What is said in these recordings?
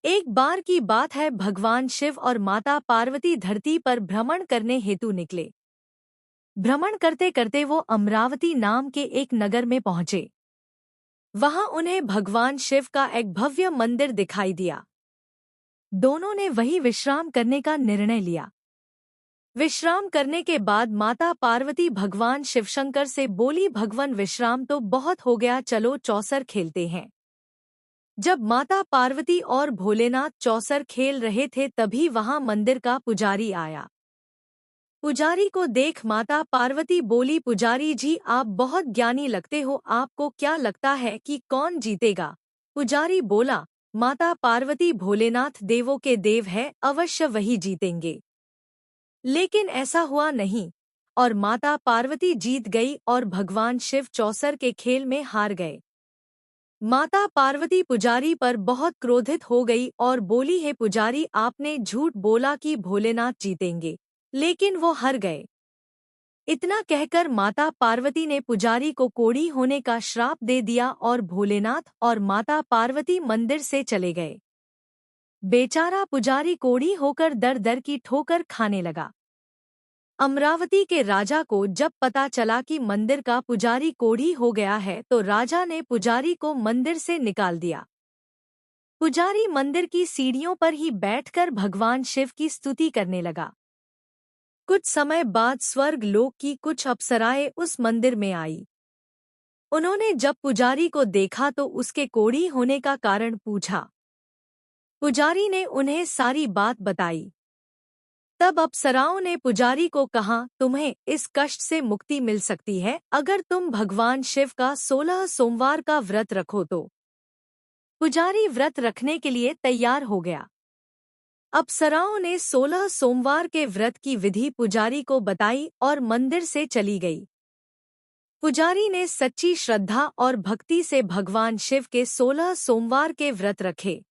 एक बार की बात है, भगवान शिव और माता पार्वती धरती पर भ्रमण करने हेतु निकले। भ्रमण करते करते वो अमरावती नाम के एक नगर में पहुंचे। वहां उन्हें भगवान शिव का एक भव्य मंदिर दिखाई दिया। दोनों ने वहीं विश्राम करने का निर्णय लिया। विश्राम करने के बाद माता पार्वती भगवान शिवशंकर से बोली, भगवान विश्राम तो बहुत हो गया, चलो चौसर खेलते हैं। जब माता पार्वती और भोलेनाथ चौसर खेल रहे थे तभी वहां मंदिर का पुजारी आया। पुजारी को देख माता पार्वती बोली, पुजारी जी आप बहुत ज्ञानी लगते हो, आपको क्या लगता है कि कौन जीतेगा? पुजारी बोला, माता पार्वती भोलेनाथ देवों के देव है, अवश्य वही जीतेंगे। लेकिन ऐसा हुआ नहीं और माता पार्वती जीत गई और भगवान शिव चौसर के खेल में हार गए। माता पार्वती पुजारी पर बहुत क्रोधित हो गई और बोली, है पुजारी आपने झूठ बोला कि भोलेनाथ जीतेंगे, लेकिन वो हार गए। इतना कहकर माता पार्वती ने पुजारी को कोढ़ी होने का श्राप दे दिया और भोलेनाथ और माता पार्वती मंदिर से चले गए। बेचारा पुजारी कोढ़ी होकर दर दर की ठोकर खाने लगा। अमरावती के राजा को जब पता चला कि मंदिर का पुजारी कोढ़ी हो गया है तो राजा ने पुजारी को मंदिर से निकाल दिया। पुजारी मंदिर की सीढ़ियों पर ही बैठकर भगवान शिव की स्तुति करने लगा। कुछ समय बाद स्वर्ग लोक की कुछ अप्सराएं उस मंदिर में आई। उन्होंने जब पुजारी को देखा तो उसके कोढ़ी होने का कारण पूछा। पुजारी ने उन्हें सारी बात बताई। तब अप्सराओं ने पुजारी को कहा, तुम्हें इस कष्ट से मुक्ति मिल सकती है अगर तुम भगवान शिव का 16 सोमवार का व्रत रखो तो। पुजारी व्रत रखने के लिए तैयार हो गया। अप्सराओं ने 16 सोमवार के व्रत की विधि पुजारी को बताई और मंदिर से चली गई। पुजारी ने सच्ची श्रद्धा और भक्ति से भगवान शिव के 16 सोमवार के व्रत रखे।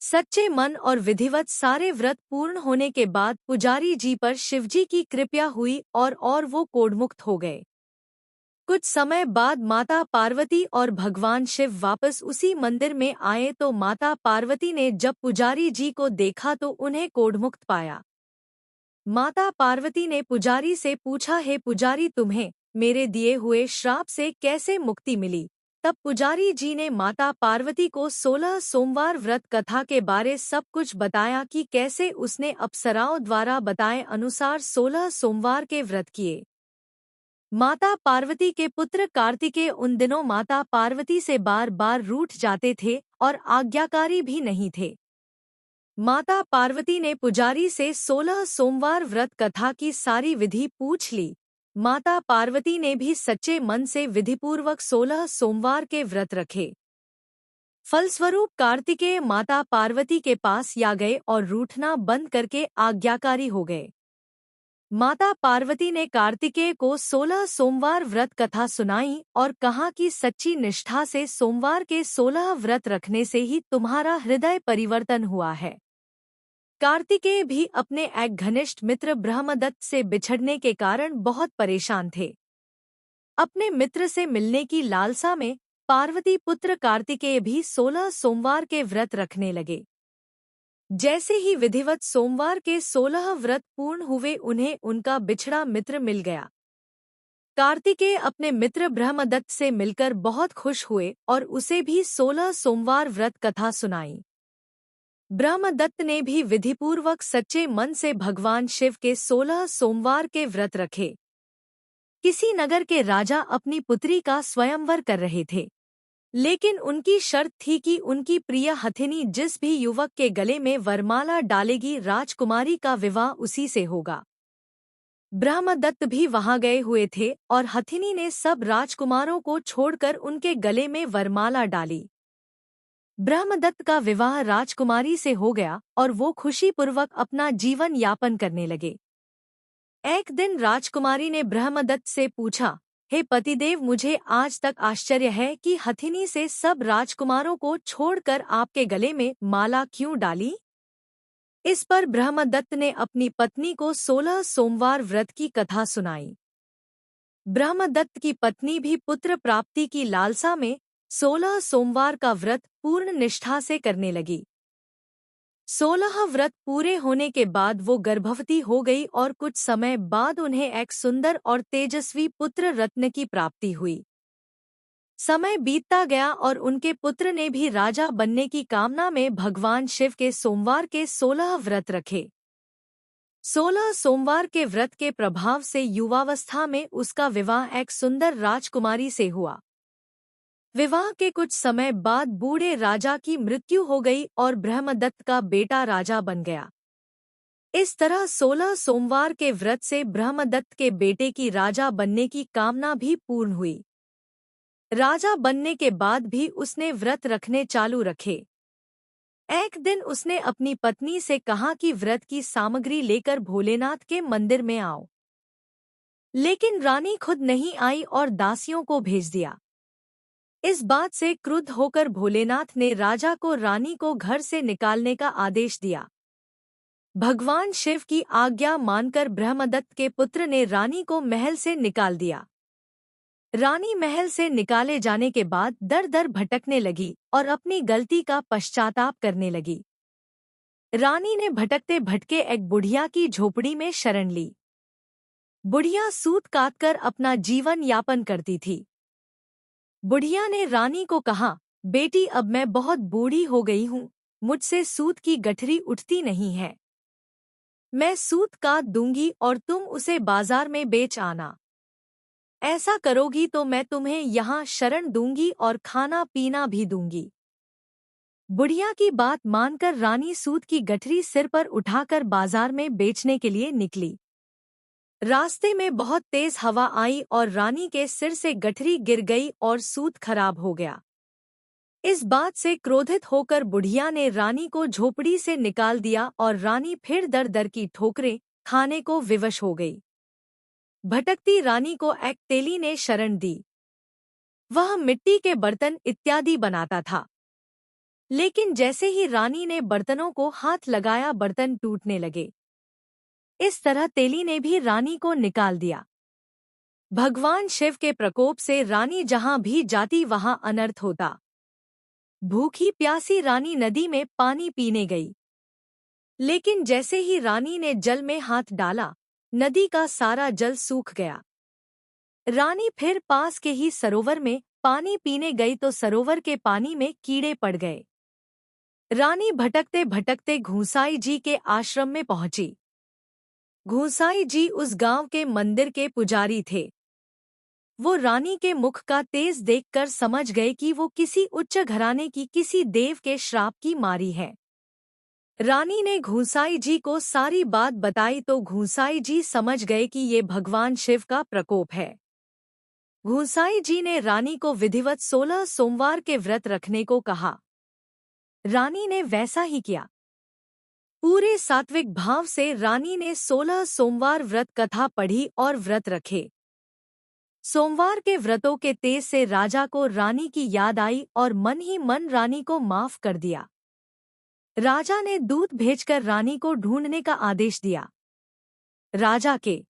सच्चे मन और विधिवत सारे व्रत पूर्ण होने के बाद पुजारी जी पर शिवजी की कृपा हुई और वो कोढ़मुक्त हो गए। कुछ समय बाद माता पार्वती और भगवान शिव वापस उसी मंदिर में आए तो माता पार्वती ने जब पुजारी जी को देखा तो उन्हें कोढ़मुक्त पाया। माता पार्वती ने पुजारी से पूछा, हे पुजारी तुम्हें मेरे दिए हुए श्राप से कैसे मुक्ति मिली? तब पुजारी जी ने माता पार्वती को 16 सोमवार व्रत कथा के बारे सब कुछ बताया कि कैसे उसने अप्सराओं द्वारा बताए अनुसार 16 सोमवार के व्रत किए। माता पार्वती के पुत्र कार्तिकेय उन दिनों माता पार्वती से बार बार रूठ जाते थे और आज्ञाकारी भी नहीं थे। माता पार्वती ने पुजारी से 16 सोमवार व्रत कथा की सारी विधि पूछ ली। माता पार्वती ने भी सच्चे मन से विधिपूर्वक 16 सोमवार के व्रत रखे। फलस्वरूप कार्तिकेय माता पार्वती के पास आ गए और रूठना बंद करके आज्ञाकारी हो गए। माता पार्वती ने कार्तिकेय को 16 सोमवार व्रत कथा सुनाई और कहा कि सच्ची निष्ठा से सोमवार के 16 व्रत रखने से ही तुम्हारा हृदय परिवर्तन हुआ है। कार्तिकेय भी अपने एक घनिष्ठ मित्र ब्रह्मदत्त से बिछड़ने के कारण बहुत परेशान थे। अपने मित्र से मिलने की लालसा में पार्वती पुत्र कार्तिकेय भी 16 सोमवार के व्रत रखने लगे। जैसे ही विधिवत सोमवार के 16 व्रत पूर्ण हुए उन्हें उनका बिछड़ा मित्र मिल गया। कार्तिकेय अपने मित्र ब्रह्मदत्त से मिलकर बहुत खुश हुए और उसे भी 16 सोमवार व्रत कथा सुनाई। ब्रह्मदत्त ने भी विधिपूर्वक सच्चे मन से भगवान शिव के 16 सोमवार के व्रत रखे। किसी नगर के राजा अपनी पुत्री का स्वयंवर कर रहे थे, लेकिन उनकी शर्त थी कि उनकी प्रिय हथिनी जिस भी युवक के गले में वरमाला डालेगी राजकुमारी का विवाह उसी से होगा। ब्रह्मदत्त भी वहां गए हुए थे और हथिनी ने सब राजकुमारों को छोड़कर उनके गले में वरमाला डाली। ब्रह्मदत्त का विवाह राजकुमारी से हो गया और वो खुशीपूर्वक अपना जीवन यापन करने लगे। एक दिन राजकुमारी ने ब्रह्मदत्त से पूछा, हे पतिदेव मुझे आज तक आश्चर्य है कि हथिनी से सब राजकुमारों को छोड़कर आपके गले में माला क्यों डाली? इस पर ब्रह्मदत्त ने अपनी पत्नी को 16 सोमवार व्रत की कथा सुनाई। ब्रह्मदत्त की पत्नी भी पुत्र प्राप्ति की लालसा में 16 सोमवार का व्रत पूर्ण निष्ठा से करने लगी। 16 व्रत पूरे होने के बाद वो गर्भवती हो गई और कुछ समय बाद उन्हें एक सुंदर और तेजस्वी पुत्र रत्न की प्राप्ति हुई। समय बीतता गया और उनके पुत्र ने भी राजा बनने की कामना में भगवान शिव के सोमवार के 16 व्रत रखे। 16 सोमवार के व्रत के प्रभाव से युवावस्था में उसका विवाह एक सुंदर राजकुमारी से हुआ। विवाह के कुछ समय बाद बूढ़े राजा की मृत्यु हो गई और ब्रह्मदत्त का बेटा राजा बन गया। इस तरह 16 सोमवार के व्रत से ब्रह्मदत्त के बेटे की राजा बनने की कामना भी पूर्ण हुई। राजा बनने के बाद भी उसने व्रत रखने चालू रखे। एक दिन उसने अपनी पत्नी से कहा कि व्रत की सामग्री लेकर भोलेनाथ के मंदिर में आओ। लेकिन रानी खुद नहीं आई और दासियों को भेज दिया। इस बात से क्रुद्ध होकर भोलेनाथ ने राजा को रानी को घर से निकालने का आदेश दिया। भगवान शिव की आज्ञा मानकर ब्रह्मदत्त के पुत्र ने रानी को महल से निकाल दिया। रानी महल से निकाले जाने के बाद दर दर भटकने लगी और अपनी गलती का पश्चाताप करने लगी। रानी ने भटकते भटके एक बुढ़िया की झोपड़ी में शरण ली। बुढ़िया सूत काटकर अपना जीवन यापन करती थी। बुढ़िया ने रानी को कहा, बेटी अब मैं बहुत बूढ़ी हो गई हूँ, मुझसे सूत की गठरी उठती नहीं है। मैं सूत काट दूंगी और तुम उसे बाजार में बेच आना। ऐसा करोगी तो मैं तुम्हें यहाँ शरण दूंगी और खाना पीना भी दूंगी। बुढ़िया की बात मानकर रानी सूत की गठरी सिर पर उठाकर बाजार में बेचने के लिए निकली। रास्ते में बहुत तेज हवा आई और रानी के सिर से गठरी गिर गई और सूत खराब हो गया। इस बात से क्रोधित होकर बुढ़िया ने रानी को झोपड़ी से निकाल दिया और रानी फिर दर दर की ठोकरें खाने को विवश हो गई। भटकती रानी को एक तेली ने शरण दी। वह मिट्टी के बर्तन इत्यादि बनाता था। लेकिन जैसे ही रानी ने बर्तनों को हाथ लगाया, बर्तन टूटने लगे। इस तरह तेली ने भी रानी को निकाल दिया। भगवान शिव के प्रकोप से रानी जहां भी जाती वहां अनर्थ होता। भूखी प्यासी रानी नदी में पानी पीने गई। लेकिन जैसे ही रानी ने जल में हाथ डाला, नदी का सारा जल सूख गया। रानी फिर पास के ही सरोवर में पानी पीने गई तो सरोवर के पानी में कीड़े पड़ गए। रानी भटकते भटकते घूंसाई जी के आश्रम में पहुंची। घूंसाई जी उस गांव के मंदिर के पुजारी थे। वो रानी के मुख का तेज देखकर समझ गए कि वो किसी उच्च घराने की किसी देव के श्राप की मारी है। रानी ने घूंसाई जी को सारी बात बताई तो घूंसाई जी समझ गए कि ये भगवान शिव का प्रकोप है। घूंसाई जी ने रानी को विधिवत 16 सोमवार के व्रत रखने को कहा। रानी ने वैसा ही किया। पूरे सात्विक भाव से रानी ने 16 सोमवार व्रत कथा पढ़ी और व्रत रखे। सोमवार के व्रतों के तेज से राजा को रानी की याद आई और मन ही मन रानी को माफ कर दिया। राजा ने दूत भेजकर रानी को ढूंढने का आदेश दिया। राजा के